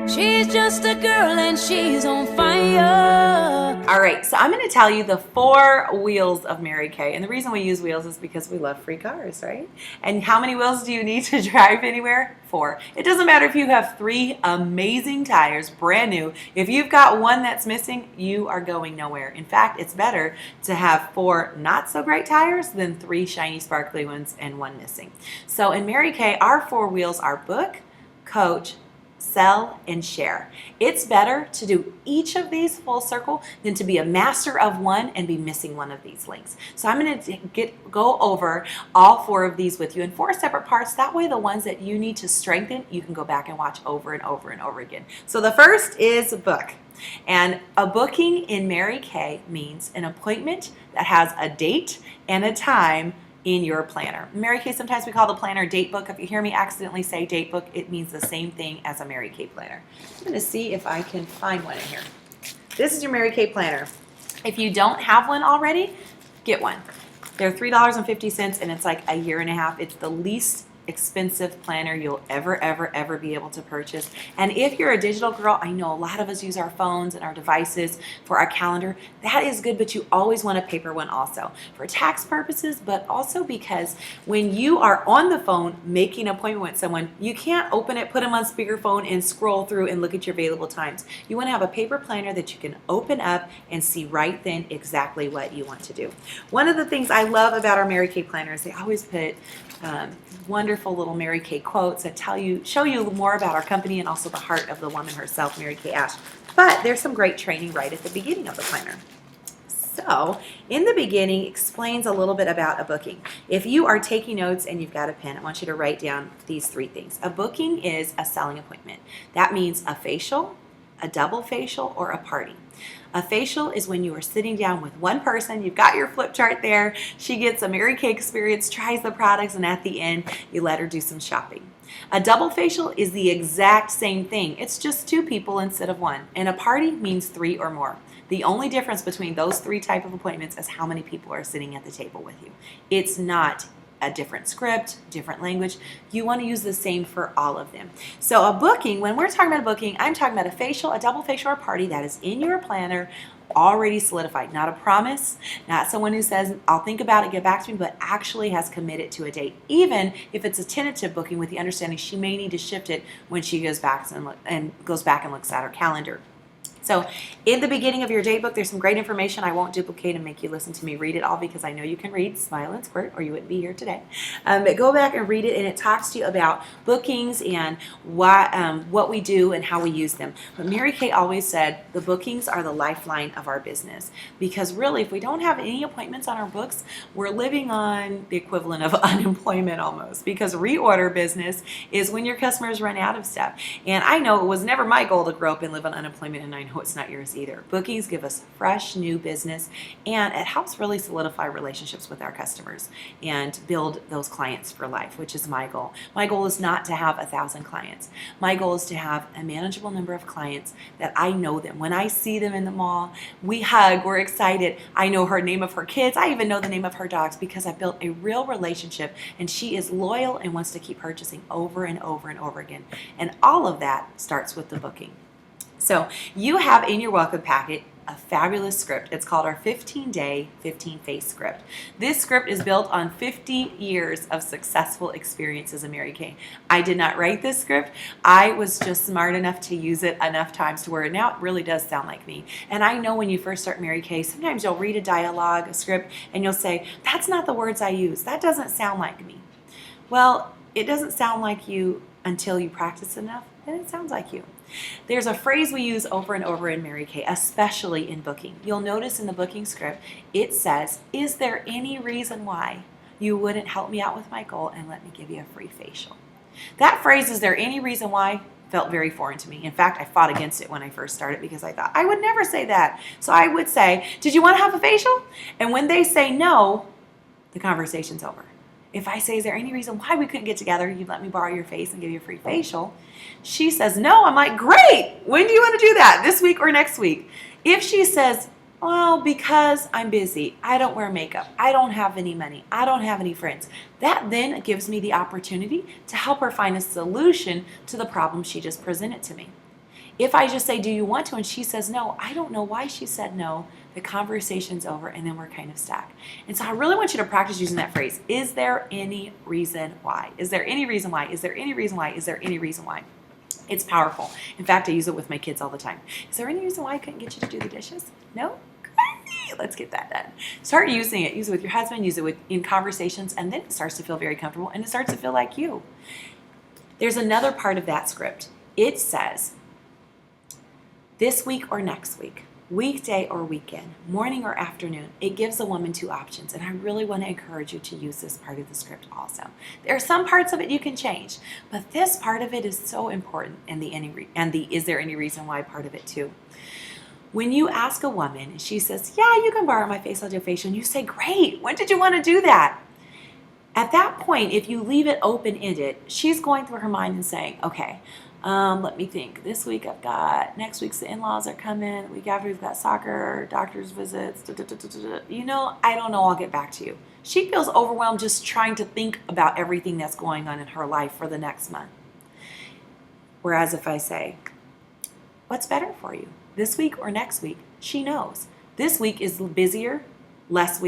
She's just a girl and she's on fire. All right, so I'm going to tell you the 4 wheels of Mary Kay. And the reason we use wheels is because we love free cars, right? And how many wheels do you need to drive anywhere? 4. It doesn't matter if you have 3 amazing tires, brand new. If you've got one that's missing, you are going nowhere. In fact, it's better to have 4 not so great tires than 3 shiny, sparkly ones and 1 missing. So in Mary Kay, our 4 wheels are book, coach, sell, and share. It's better to do each of these full circle than to be a master of one and be missing one of these links. So I'm going to go over all 4 of these with you in 4 separate parts. That way the ones that you need to strengthen, you can go back and watch over and over and over again. So the first is book. And a booking in Mary Kay means an appointment that has a date and a time in your planner. Mary Kay, sometimes we call the planner date book. If you hear me accidentally say date book, it means the same thing as a Mary Kay planner. I'm going to see if I can find one in here. This is your Mary Kay planner. If you don't have one already, get one. They're $3.50 and it's like a year and a half. It's the least expensive planner you'll ever be able to purchase. And if you're a digital girl, I know a lot of us use our phones and our devices for our calendar. That is good, but you always want a paper one also for tax purposes, but also because when you are on the phone making an appointment with someone, you can't open it, put them on speakerphone and scroll through and look at your available times. You want to have a paper planner that you can open up and see right then exactly what you want to do. One of the things I love about our Mary Kay planner is they always put wonderful little Mary Kay quotes that show you more about our company and also the heart of the woman herself, Mary Kay Ash. But there's some great training right at the beginning of the planner. So, in the beginning, explains a little bit about a booking. If you are taking notes and you've got a pen, I want you to write down these 3 things. A booking is a selling appointment. That means a facial, a double facial, or a party. A facial is when you are sitting down with one person, you've got your flip chart there, she gets a Mary Kay experience, tries the products, and at the end, you let her do some shopping. A double facial is the exact same thing. It's just 2 people instead of 1. And a party means 3 or more. The only difference between those 3 type of appointments is how many people are sitting at the table with you. It's not a different script, different language. You want to use the same for all of them. So a booking, when we're talking about a booking, I'm talking about a facial, a double facial, or a party that is in your planner already solidified. Not a promise, not someone who says, I'll think about it, get back to me, but actually has committed to a date. Even if it's a tentative booking with the understanding she may need to shift it when she goes back and looks at her calendar. So in the beginning of your date book, there's some great information. I won't duplicate and make you listen to me read it all because I know you can read, smile and squirt, or you wouldn't be here today. But go back and read it, and it talks to you about bookings and what we do and how we use them. But Mary Kay always said the bookings are the lifeline of our business because really, if we don't have any appointments on our books, we're living on the equivalent of unemployment almost, because reorder business is when your customers run out of stuff. And I know it was never my goal to grow up and live on unemployment, and I know it's not yours either. Bookings give us fresh new business, and it helps really solidify relationships with our customers and build those clients for life, which is my goal. My goal is not to have 1,000 clients. My goal is to have a manageable number of clients that I know them. When I see them in the mall, we hug, we're excited. I know her name of her kids. I even know the name of her dogs because I built a real relationship, and she is loyal and wants to keep purchasing over and over and over again. And all of that starts with the booking. So you have in your welcome packet a fabulous script. It's called our 15-day, 15-face script. This script is built on 50 years of successful experiences in Mary Kay. I did not write this script. I was just smart enough to use it enough times to where now it really does sound like me. And I know when you first start Mary Kay, sometimes you'll read a dialogue, a script, and you'll say, that's not the words I use. That doesn't sound like me. Well, it doesn't sound like you until you practice enough, and it sounds like you. There's a phrase we use over and over in Mary Kay, especially in booking. You'll notice in the booking script, it says, is there any reason why you wouldn't help me out with my goal and let me give you a free facial? That phrase, is there any reason why, felt very foreign to me. In fact, I fought against it when I first started because I thought, I would never say that. So I would say, did you want to have a facial? And when they say no, the conversation's over. If I say, is there any reason why we couldn't get together? You'd let me borrow your face and give you a free facial. She says, no. I'm like, great. When do you want to do that? This week or next week? If she says, well, because I'm busy, I don't wear makeup, I don't have any money, I don't have any friends, that then gives me the opportunity to help her find a solution to the problem she just presented to me. If I just say, do you want to? And she says no, I don't know why she said no. The conversation's over and then we're kind of stuck. And so I really want you to practice using that phrase. Is there any reason why? Is there any reason why? Is there any reason why? Is there any reason why? It's powerful. In fact, I use it with my kids all the time. Is there any reason why I couldn't get you to do the dishes? No? Great. Let's get that done. Start using it. Use it with your husband. Use it in conversations. And then it starts to feel very comfortable and it starts to feel like you. There's another part of that script. It says, this week or next week, weekday or weekend, morning or afternoon. It gives a woman two options, and I really want to encourage you to use this part of the script also. There are some parts of it you can change, but this part of it is so important, and the is there any reason why part of it too. When you ask a woman, and she says, yeah, you can borrow my face, I'll do a facial, and you say, great, when did you want to do that? At that point, if you leave it open-ended, she's going through her mind and saying, okay, let me think. This week I've got, next week's the in-laws are coming. The week after we've got soccer, doctor's visits. You know, I don't know. I'll get back to you. She feels overwhelmed just trying to think about everything that's going on in her life for the next month. Whereas if I say, what's better for you? This week or next week? She knows. This week is busier. Next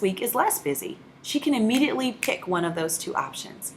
week is less busy. She can immediately pick one of those two options.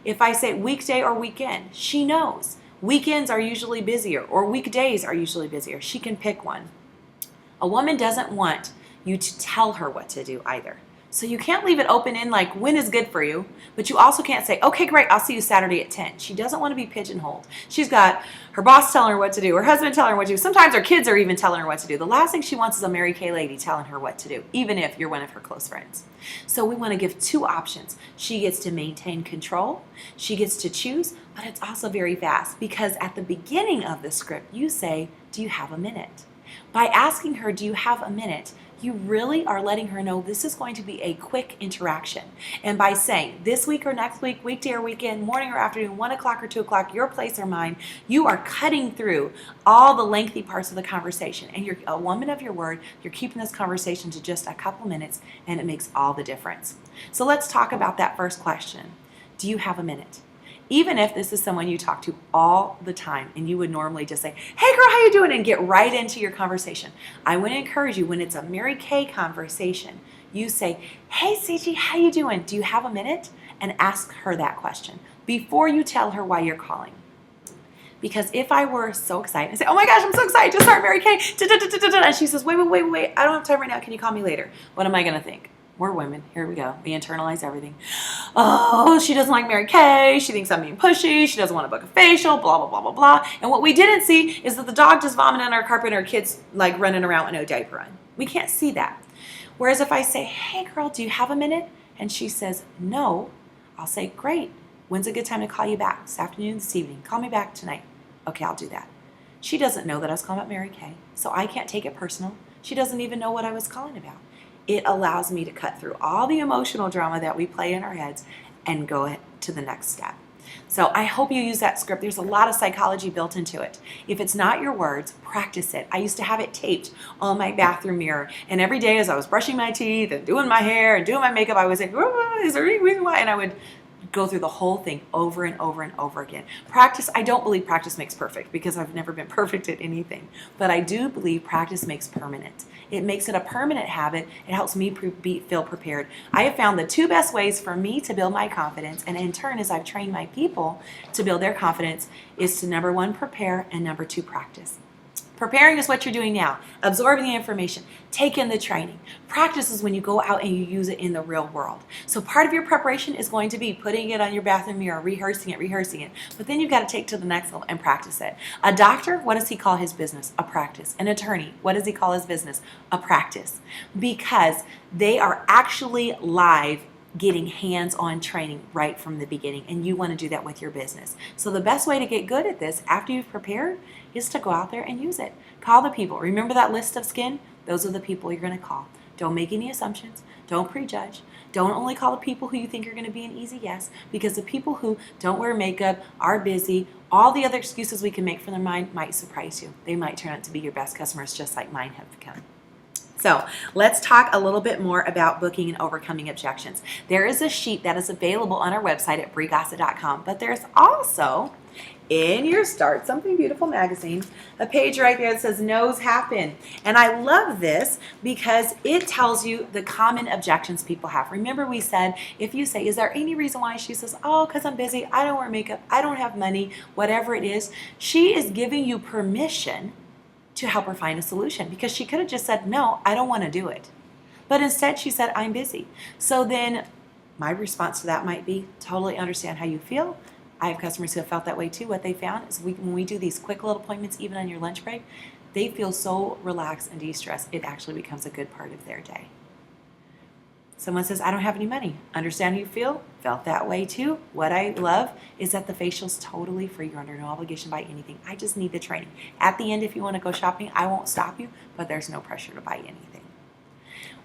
If I say weekday or weekend, she knows. Weekends are usually busier or weekdays are usually busier. She can pick one. A woman doesn't want you to tell her what to do either. So you can't leave it open in like when is good for you, but you also can't say, okay, great, I'll see you Saturday at 10. She doesn't want to be pigeonholed. She's got her boss telling her what to do, her husband telling her what to do. Sometimes her kids are even telling her what to do. The last thing she wants is a Mary Kay lady telling her what to do, even if you're one of her close friends. So we want to give two options. She gets to maintain control. She gets to choose, but it's also very fast because at the beginning of the script, you say, do you have a minute? By asking her, do you have a minute? You really are letting her know this is going to be a quick interaction. And by saying this week or next week, weekday or weekend, morning or afternoon, 1 o'clock or 2 o'clock, your place or mine, you are cutting through all the lengthy parts of the conversation. And you're a woman of your word. You're keeping this conversation to just a couple minutes, and it makes all the difference. So let's talk about that first question. Do you have a minute? Even if this is someone you talk to all the time and you would normally just say, hey girl, how you doing? And get right into your conversation. I want to encourage you when it's a Mary Kay conversation, you say, hey CG, how you doing? Do you have a minute? And ask her that question before you tell her why you're calling. Because if I were so excited and say, oh my gosh, I'm so excited to start Mary Kay, and she says, wait, I don't have time right now. Can you call me later? What am I going to think? We're women. Here we go. We internalize everything. Oh, she doesn't like Mary Kay. She thinks I'm being pushy. She doesn't want to book a facial, blah, blah, blah, blah, blah. And what we didn't see is that the dog just vomited on our carpet and our kids like running around with no diaper on. We can't see that. Whereas if I say, hey girl, do you have a minute? And she says, no, I'll say, great. When's a good time to call you back? This afternoon, this evening. Call me back tonight. Okay, I'll do that. She doesn't know that I was calling about Mary Kay, so I can't take it personal. She doesn't even know what I was calling about. It allows me to cut through all the emotional drama that we play in our heads and go to the next step. So I hope you use that script. There's a lot of psychology built into it. If it's not your words, practice it. I used to have it taped on my bathroom mirror. And every day as I was brushing my teeth and doing my hair and doing my makeup, I would say, is there any reason why? And I would go through the whole thing over and over and over again. Practice, I don't believe practice makes perfect because I've never been perfect at anything. But I do believe practice makes permanent. It makes it a permanent habit. It helps me feel prepared. I have found the two best ways for me to build my confidence, and in turn, as I've trained my people to build their confidence, is to number one, prepare, and number two, practice. Preparing is what you're doing now, absorbing the information, taking the training. Practice is when you go out and you use it in the real world. So part of your preparation is going to be putting it on your bathroom mirror, rehearsing it. But then you've got to take it to the next level and practice it. A doctor, what does he call his business? A practice. An attorney, what does he call his business? A practice. Because they are actually live getting hands-on training right from the beginning, and you want to do that with your business. So the best way to get good at this after you've prepared is to go out there and use it. Call the people. Remember that list of skin? Those are the people you're going to call. Don't make any assumptions. Don't prejudge. Don't only call the people who you think are going to be an easy yes, because the people who don't wear makeup, are busy, all the other excuses we can make for their mind might surprise you. They might turn out to be your best customers just like mine have become. So let's talk a little bit more about booking and overcoming objections. There is a sheet that is available on our website at briegossett.com, but there's also in your Start Something Beautiful magazine, a page right there that says No's Happen. And I love this because it tells you the common objections people have. Remember we said, if you say, is there any reason why? She says, oh, because I'm busy, I don't wear makeup, I don't have money, whatever it is. She is giving you permission to help her find a solution, because she could have just said, no, I don't want to do it. But instead she said, I'm busy. So then my response to that might be, totally understand how you feel. I have customers who have felt that way too. What they found is when we do these quick little appointments, even on your lunch break, they feel so relaxed and de-stressed, it actually becomes a good part of their day. Someone says, I don't have any money. Understand how you feel? Felt that way too. What I love is that the facial's totally free. You're under no obligation to buy anything. I just need the training. At the end, if you want to go shopping, I won't stop you, but there's no pressure to buy anything.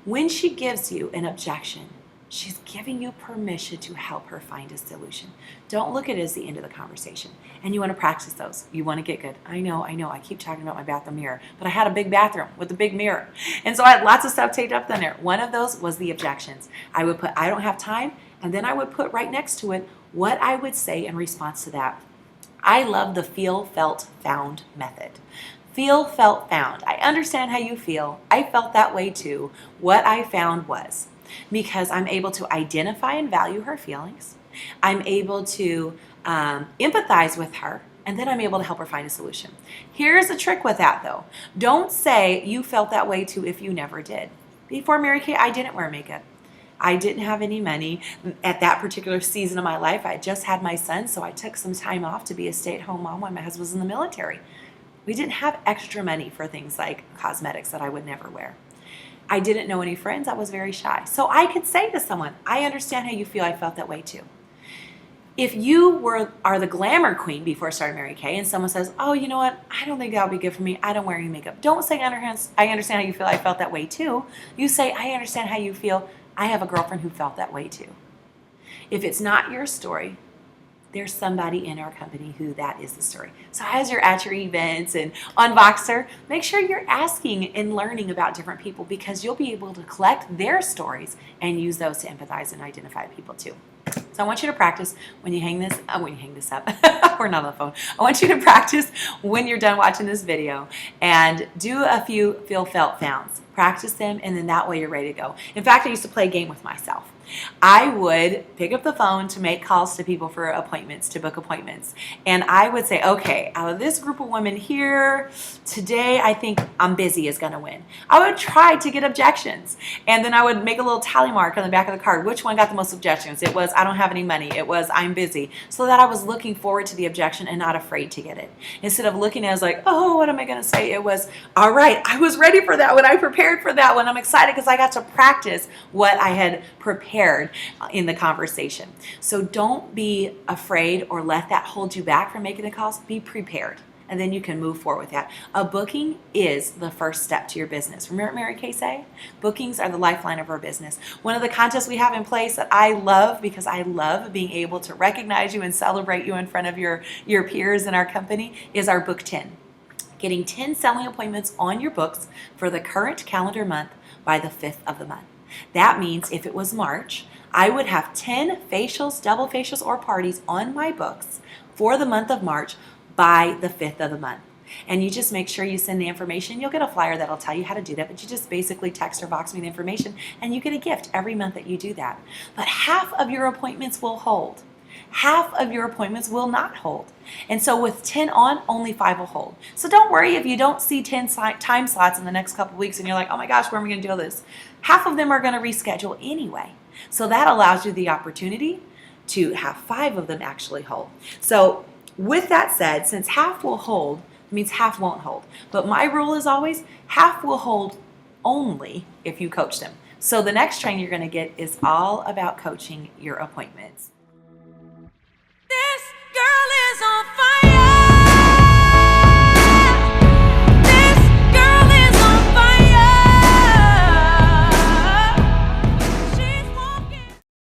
When she gives you an objection, she's giving you permission to help her find a solution. Don't look at it as the end of the conversation. And you want to practice those. You want to get good. I know. I keep talking about my bathroom mirror, but I had a big bathroom with a big mirror. And so I had lots of stuff taped up in there. One of those was the objections. I would put, I don't have time, and then I would put right next to it what I would say in response to that. I love the feel, felt, found method. Feel, felt, found. I understand how you feel. I felt that way too. What I found was, because I'm able to identify and value her feelings. I'm able to empathize with her, and then I'm able to help her find a solution. Here's a trick with that though. Don't say you felt that way too if you never did. Before Mary Kay, I didn't wear makeup. I didn't have any money at that particular season of my life. I just had my son, so I took some time off to be a stay-at-home mom when my husband was in the military. We didn't have extra money for things like cosmetics that I would never wear. I didn't know any friends. I was very shy. So I could say to someone, I understand how you feel. I felt that way too. If you are the glamour queen before starting Mary Kay, and someone says, oh, you know what? I don't think that would be good for me. I don't wear any makeup. Don't say, I understand how you feel. I felt that way too. You say, I understand how you feel. I have a girlfriend who felt that way too. If it's not your story, there's somebody in our company who that is the story. So as you're at your events and on Voxer, make sure you're asking and learning about different people, because you'll be able to collect their stories and use those to empathize and identify people too. So I want you to practice when you hang this up. We're not on the phone. I want you to practice when you're done watching this video and do a few feel, felt, founds. Practice them, and then that way you're ready to go. In fact, I used to play a game with myself. I would pick up the phone to make calls to people for appointments, to book appointments. And I would say, okay, out of this group of women here, today I think I'm busy is going to win. I would try to get objections. And then I would make a little tally mark on the back of the card. Which one got the most objections? It was, I don't have any money. It was, I'm busy. So that I was looking forward to the objection and not afraid to get it. Instead of looking at it as like, oh, what am I going to say? It was, all right, I was ready for that one. I prepared for that one. I'm excited because I got to practice what I had prepared in the conversation. So don't be afraid or let that hold you back from making the calls. Be prepared, and then you can move forward with that. A booking is the first step to your business. Remember what Mary Kay say? Bookings are the lifeline of our business. One of the contests we have in place that I love, because I love being able to recognize you and celebrate you in front of your peers in our company, is our Book 10. Getting 10 selling appointments on your books for the current calendar month by the 5th of the month. That means if it was March, I would have 10 facials, double facials, or parties on my books for the month of March by the 5th of the month. And you just make sure you send the information. You'll get a flyer that'll tell you how to do that, but you just basically text or box me the information, and you get a gift every month that you do that. But half of your appointments will hold. Half of your appointments will not hold. And so with 10 on, only 5 will hold. So don't worry if you don't see 10 time slots in the next couple of weeks and you're like, oh my gosh, where am I going to do this? Half of them are going to reschedule anyway. So that allows you the opportunity to have 5 of them actually hold. So with that said, since half will hold, it means half won't hold. But my rule is always half will hold only if you coach them. So the next training you're going to get is all about coaching your appointments.